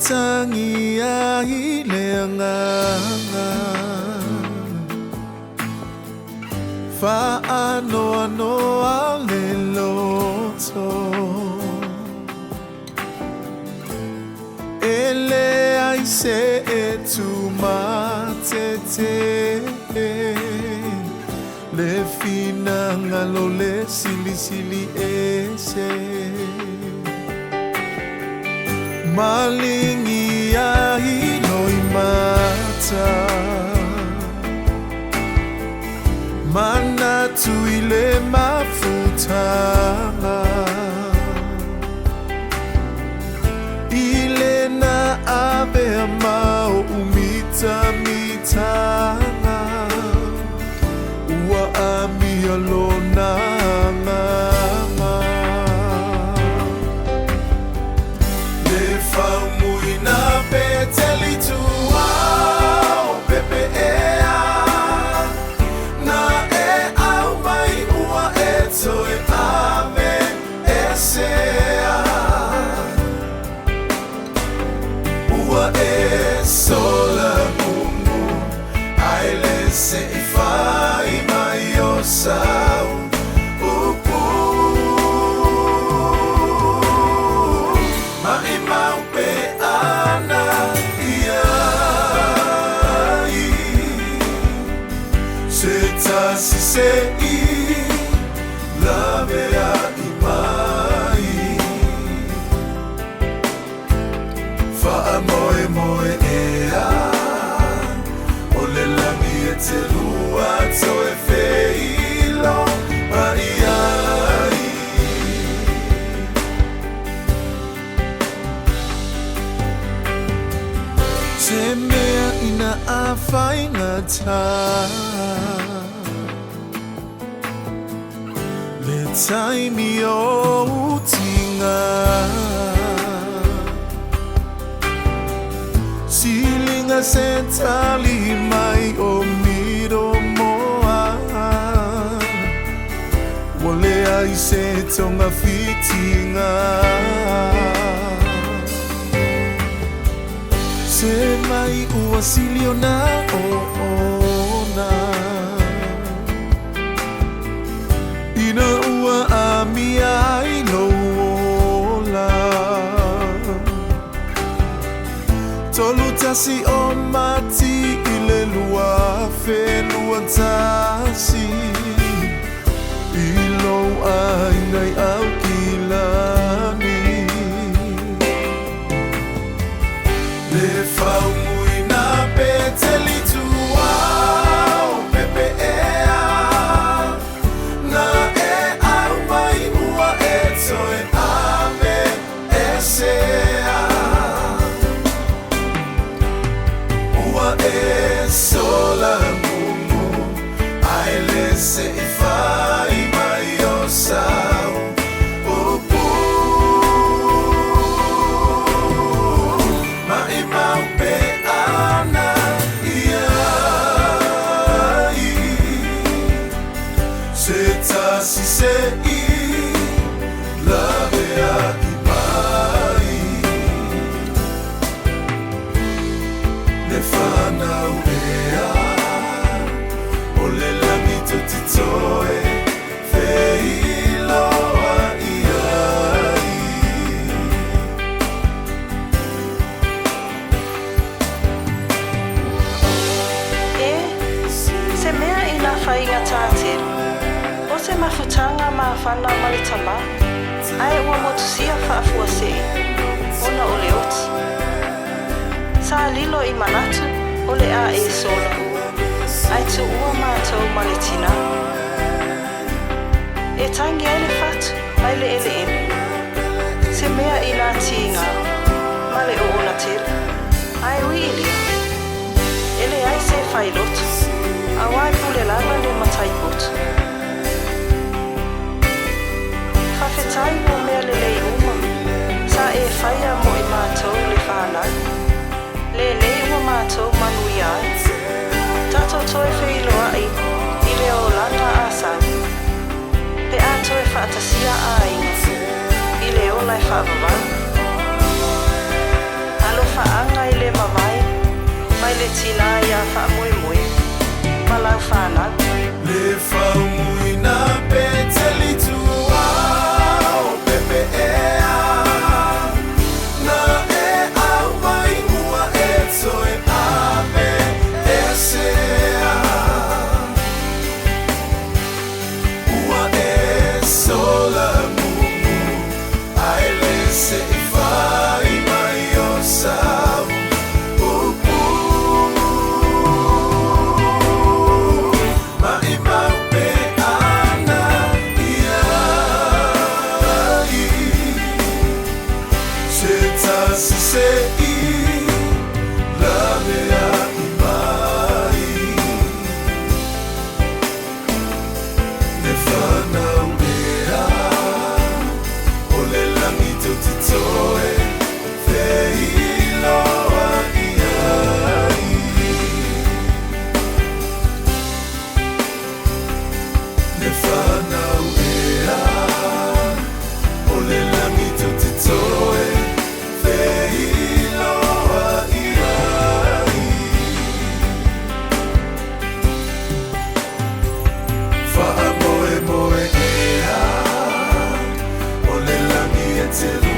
tangi ai leanga faanoanoa le loto ele ai se e tu matete le fina ngalo le sili sili ese malingi ai loi mata mana tuile mafutanga ile na ave mau umita mitanga ua ami alona le Faumuina Peteli Tuaopepe na e au mai ua eto e ame esea ua e sola mumu aile se i fai mai o sau upu mai mau pe ana iai se tasi se i lavea i mai Faamoemoe ea o le langi e te lua to e feilo ai ai se mea ina a whaingata le taimi o utinga silinga se tali mai o miro moa wole ai se tonga fitinga se mai ua silio na o ona ina ua ami ai lola tolu tasi o mati ile lua Failua tasi ilo ai ngai au kilani le Faumuina Peteli Tuaopepe na e au mai ua eto e ame esea e sola mumu aile se i fai mai o sau upu mai mau pe ana iai se tasi se i lavea i mai le fanau ea o le lamito titoe Failoa iai se mea i la whainga tātero o se mafutanga ma whanau maritama ai ua motusia whaafua se ona o le oti sa lilo i manatu o le a e sola ai tu ua mātou malitina e tangi ai le fatu mai le ele ele se mea i nā tinga ma le o ona tele ai ui ili ele ai se whailotu a wai pule lava le matai potu whawhetai mo mea le lei uma sa e whaia mo i mātou le whanau le lei ua mātou manui ai tato toe Failoa ai i le o lana a sau pe a toe whaatasia ai i le o lai whaavavau alo fanau. Le Faumuina Peteli Tuaopepe na au mai ua toe ape esea ua sola mumu aile se fai mai o sau Faamoemoe ea, o le langi e te